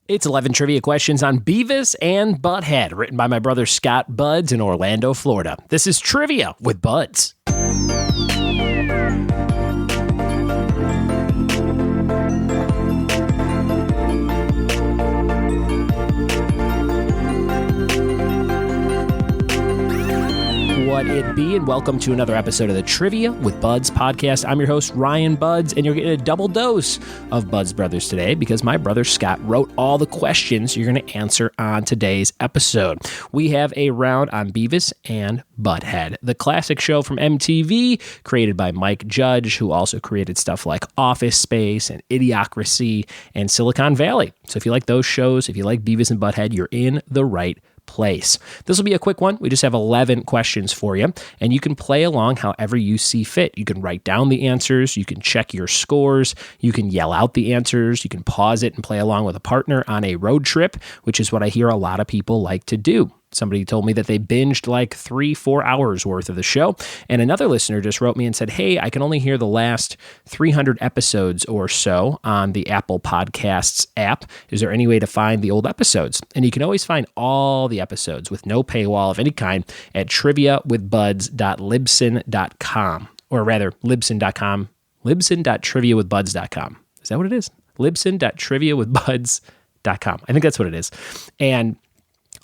It's 11 trivia questions on Beavis and Butthead, written by my brother Scott Buds in Orlando, Florida. This is Trivia with Buds. What it be, and welcome to another episode of the Trivia with Buds podcast. I'm your host, Ryan Buds, and you're getting a double dose of Buds Brothers today because my brother Scott wrote all the questions you're going to answer on today's episode. We have a round on Beavis and Butthead, the classic show from MTV, created by Mike Judge, who also created stuff like Office Space and Idiocracy and Silicon Valley. So if you like those shows, if you like Beavis and Butthead, you're in the right place. This will be a quick one. We just have 11 questions for you, and you can play along however you see fit. You can write down the answers, you can check your scores, you can yell out the answers, you can pause it and play along with a partner on a road trip, which is what I hear a lot of people like to do. Somebody told me that they binged like 3-4 hours worth of the show. And another listener just wrote me and said, hey, I can only hear the last 300 episodes or so on the Apple Podcasts app. Is there any way to find the old episodes? And you can always find all the episodes with no paywall of any kind at triviawithbuds.libsyn.com, or rather libsyn.com, libsyn.triviawithbuds.com. Is that what it is? libsyn.triviawithbuds.com. I think that's what it is. And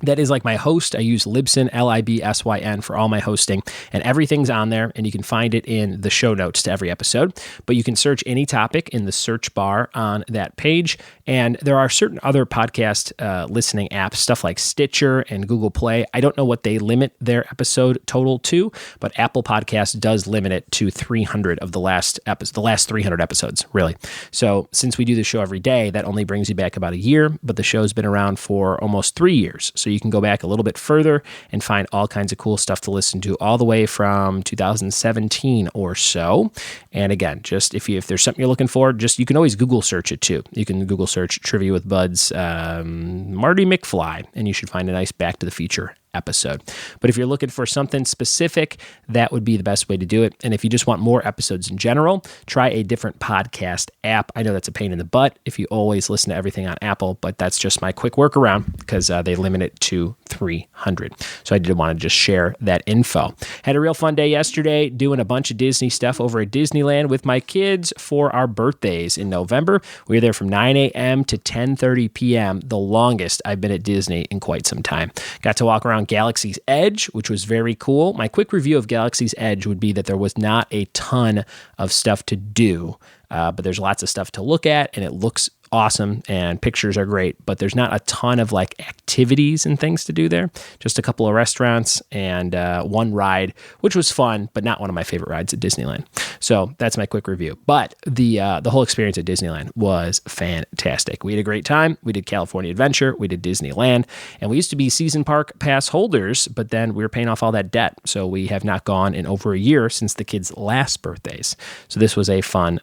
that is like my host. I use Libsyn, Libsyn, for all my hosting, and everything's on there, and you can find it in the show notes to every episode. But you can search any topic in the search bar on that page, and there are certain other podcast listening apps, stuff like Stitcher and Google Play. I don't know what they limit their episode total to, but Apple Podcasts does limit it to 300 of the last 300 episodes, really. So since we do the show every day, that only brings you back about a year, but the show's been around for almost 3 years. So you can go back a little bit further and find all kinds of cool stuff to listen to all the way from 2017 or so. And again, just if there's something you're looking for, you can always Google search it too. You can Google search Trivia with Buds, Marty McFly, and you should find a nice Back to the Future episode. But if you're looking for something specific, that would be the best way to do it. And if you just want more episodes in general, try a different podcast app. I know that's a pain in the butt if you always listen to everything on Apple, but that's just my quick workaround because they limit it to 300. So I did want to just share that info. Had a real fun day yesterday doing a bunch of Disney stuff over at Disneyland with my kids for our birthdays in November. We were there from 9 a.m. to 10:30 p.m., the longest I've been at Disney in quite some time. Got to walk around Galaxy's Edge, which was very cool. My quick review of Galaxy's Edge would be that there was not a ton of stuff to do, but there's lots of stuff to look at, and it looks awesome, and pictures are great, but there's not a ton of like activities and things to do there. Just a couple of restaurants and one ride, which was fun, but not one of my favorite rides at Disneyland. So that's my quick review. But the whole experience at Disneyland was fantastic. We had a great time. We did California Adventure, we did Disneyland, and we used to be season park pass holders, but then we were paying off all that debt. So we have not gone in over a year since the kids' last birthdays. So this was a fun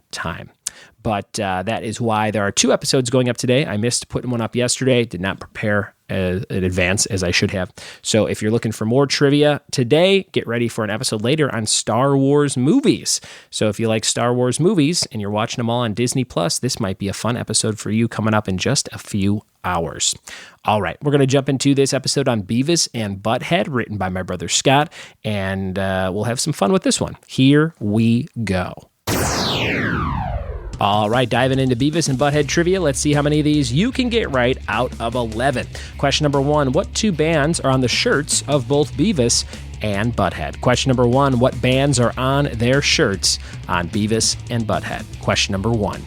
time. But that is why there are 2 episodes going up today. I missed putting one up yesterday, did not prepare in advance as I should have. So if you're looking for more trivia today, get ready for an episode later on Star Wars movies. So if you like Star Wars movies and you're watching them all on Disney Plus, this might be a fun episode for you coming up in just a few hours. All right, we're going to jump into this episode on Beavis and Butthead, written by my brother Scott, and we'll have some fun with this one. Here we go. All right, diving into Beavis and Butthead trivia. Let's see how many of these you can get right out of 11. Question number 1, what 2 bands are on the shirts of both Beavis and Butthead? Question number 1, what bands are on their shirts on Beavis and Butthead? Question number 1.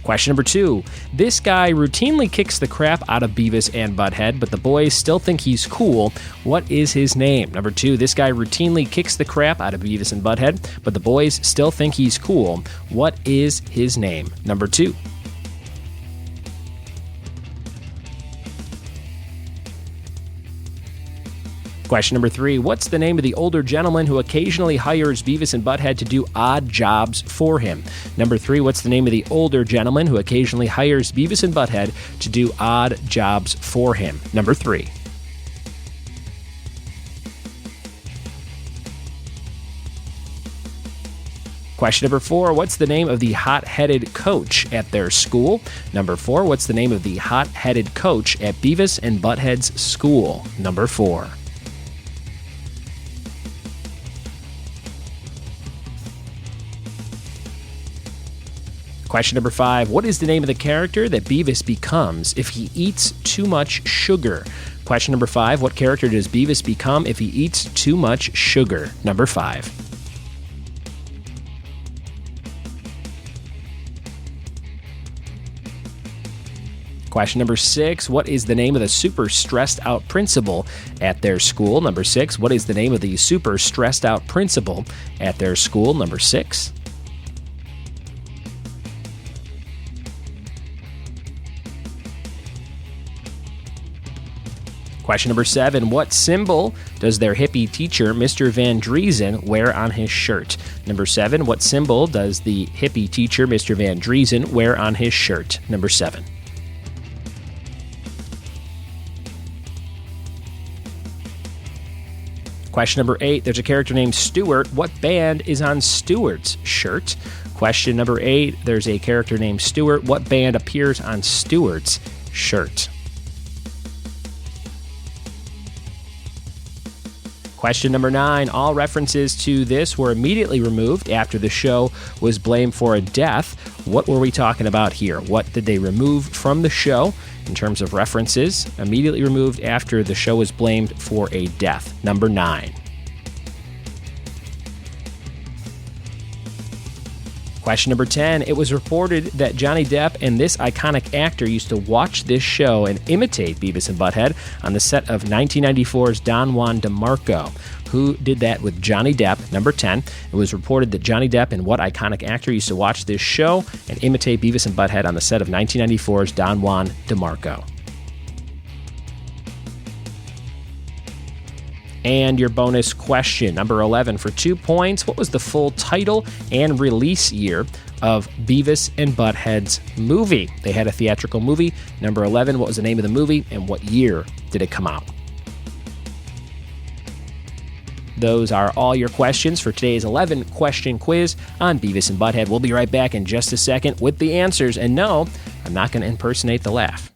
Question number 2, this guy routinely kicks the crap out of Beavis and Butthead, but the boys still think he's cool. What is his name? Number 2, this guy routinely kicks the crap out of Beavis and Butthead, but the boys still think he's cool. What is his name? Number 2. Question number 3, what's the name of the older gentleman who occasionally hires Beavis and Butthead to do odd jobs for him? Number 3, what's the name of the older gentleman who occasionally hires Beavis and Butthead to do odd jobs for him? Number 3. Question number 4, what's the name of the hot-headed coach at their school? Number 4, what's the name of the hot-headed coach at Beavis and Butthead's school? Number 4. Question number 5, what is the name of the character that Beavis becomes if he eats too much sugar? Question number 5, what character does Beavis become if he eats too much sugar? Number 5. Question number 6, what is the name of the super stressed out principal at their school? Number 6, what is the name of the super stressed out principal at their school? Number 6. Question number 7, what symbol does their hippie teacher, Mr. Van Driesen, wear on his shirt? Number 7, what symbol does the hippie teacher, Mr. Van Driesen, wear on his shirt? Number 7. Question number 8, there's a character named Stuart. What band is on Stuart's shirt? Question number 8, there's a character named Stuart. What band appears on Stuart's shirt? Question number 9, all references to this were immediately removed after the show was blamed for a death. What were we talking about here? What did they remove from the show in terms of references? Immediately removed after the show was blamed for a death. Number 9. Question number 10, it was reported that Johnny Depp and this iconic actor used to watch this show and imitate Beavis and Butthead on the set of 1994's Don Juan DeMarco. Who did that with Johnny Depp? Number 10, it was reported that Johnny Depp and what iconic actor used to watch this show and imitate Beavis and Butthead on the set of 1994's Don Juan DeMarco. And your bonus question, number 11, for 2 points. What was the full title and release year of Beavis and Butthead's movie? They had a theatrical movie. Number 11, what was the name of the movie and what year did it come out? Those are all your questions for today's 11-question quiz on Beavis and Butthead. We'll be right back in just a second with the answers. And no, I'm not going to impersonate the laugh.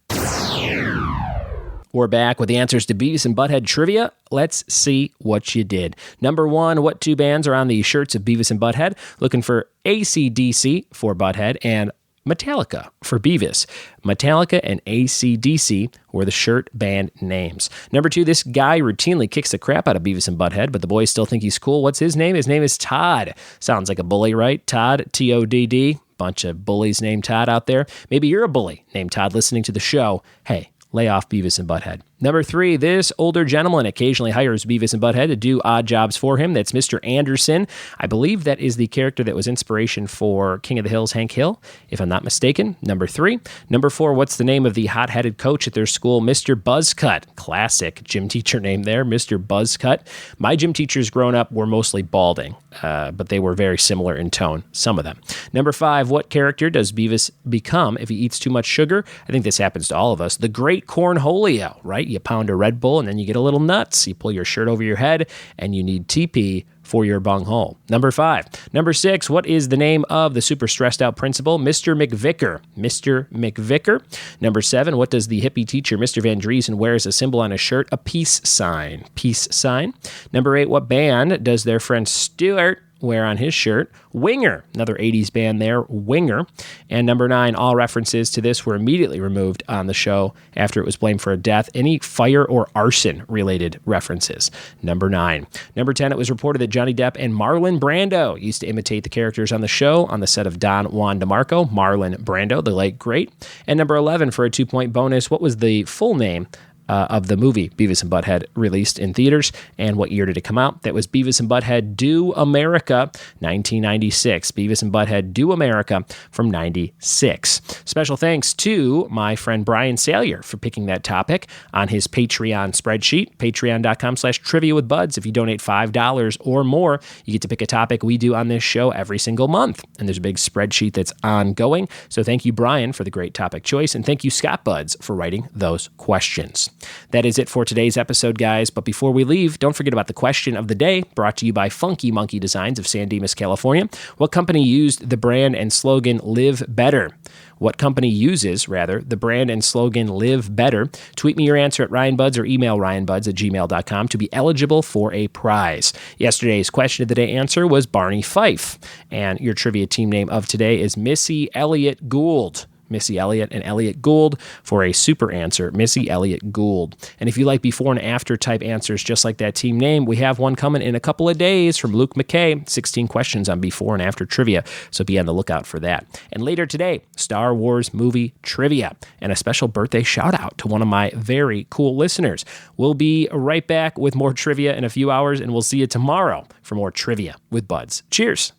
We're back with the answers to Beavis and Butthead trivia. Let's see what you did. Number 1, what 2 bands are on the shirts of Beavis and Butthead? Looking for AC/DC for Butthead and Metallica for Beavis. Metallica and AC/DC were the shirt band names. Number 2, this guy routinely kicks the crap out of Beavis and Butthead, but the boys still think he's cool. What's his name? His name is Todd. Sounds like a bully, right? Todd, T-O-D-D. Bunch of bullies named Todd out there. Maybe you're a bully named Todd listening to the show. Hey, lay off Beavis and Butthead. Number 3, this older gentleman occasionally hires Beavis and Butthead to do odd jobs for him. That's Mr. Anderson. I believe that is the character that was inspiration for King of the Hill's Hank Hill, if I'm not mistaken. Number 3. Number 4, what's the name of the hot-headed coach at their school? Mr. Buzzcut. Classic gym teacher name there, Mr. Buzzcut. My gym teachers growing up were mostly balding, but they were very similar in tone, some of them. Number 5, what character does Beavis become if he eats too much sugar? I think this happens to all of us. The Great Cornholio, right? You pound a Red Bull and then you get a little nuts. You pull your shirt over your head and you need TP for your bunghole. Number 5. Number 6, what is the name of the super stressed out principal? Mr. McVicker. Mr. McVicker. Number 7, what does the hippie teacher, Mr. Van Driesen, wear as a symbol on his shirt? A peace sign. Peace sign. Number 8, what band does their friend Stuart wear on his shirt? Winger. Another 80s band there, Winger. And number 9, all references to this were immediately removed on the show after it was blamed for a death. Any fire or arson related references. Number 9. Number 10, it was reported that Johnny Depp and Marlon Brando used to imitate the characters on the show on the set of Don Juan DeMarco. Marlon Brando, the late great. And number 11, for a 2-point bonus, what was the full name of the movie Beavis and Butthead released in theaters, and what year did it come out? That was Beavis and Butthead Do America, 1996. Beavis and Butthead Do America from 96. Special thanks to my friend Brian Salyer for picking that topic on his Patreon spreadsheet, patreon.com/triviawithbuds. If you donate $5 or more, you get to pick a topic we do on this show every single month, and there's a big spreadsheet that's ongoing. So thank you, Brian, for the great topic choice, and thank you, Scott Buds, for writing those questions. That is it for today's episode, guys. But before we leave, don't forget about the question of the day, brought to you by Funky Monkey Designs of San Dimas, California. What company used the brand and slogan Live Better? What company uses, the brand and slogan Live Better? Tweet me your answer at RyanBuds or email ryanbuds@gmail.com to be eligible for a prize. Yesterday's question of the day answer was Barney Fife. And your trivia team name of today is Missy Elliott Gould. Missy Elliott and Elliott Gould for a super answer, Missy Elliott Gould. And if you like before and after type answers just like that team name, we have one coming in a couple of days from Luke McKay, 16 questions on before and after trivia, so be on the lookout for that. And later today, Star Wars movie trivia and a special birthday shout out to one of my very cool listeners. We'll be right back with more trivia in a few hours, and we'll see you tomorrow for more Trivia with Buds. Cheers.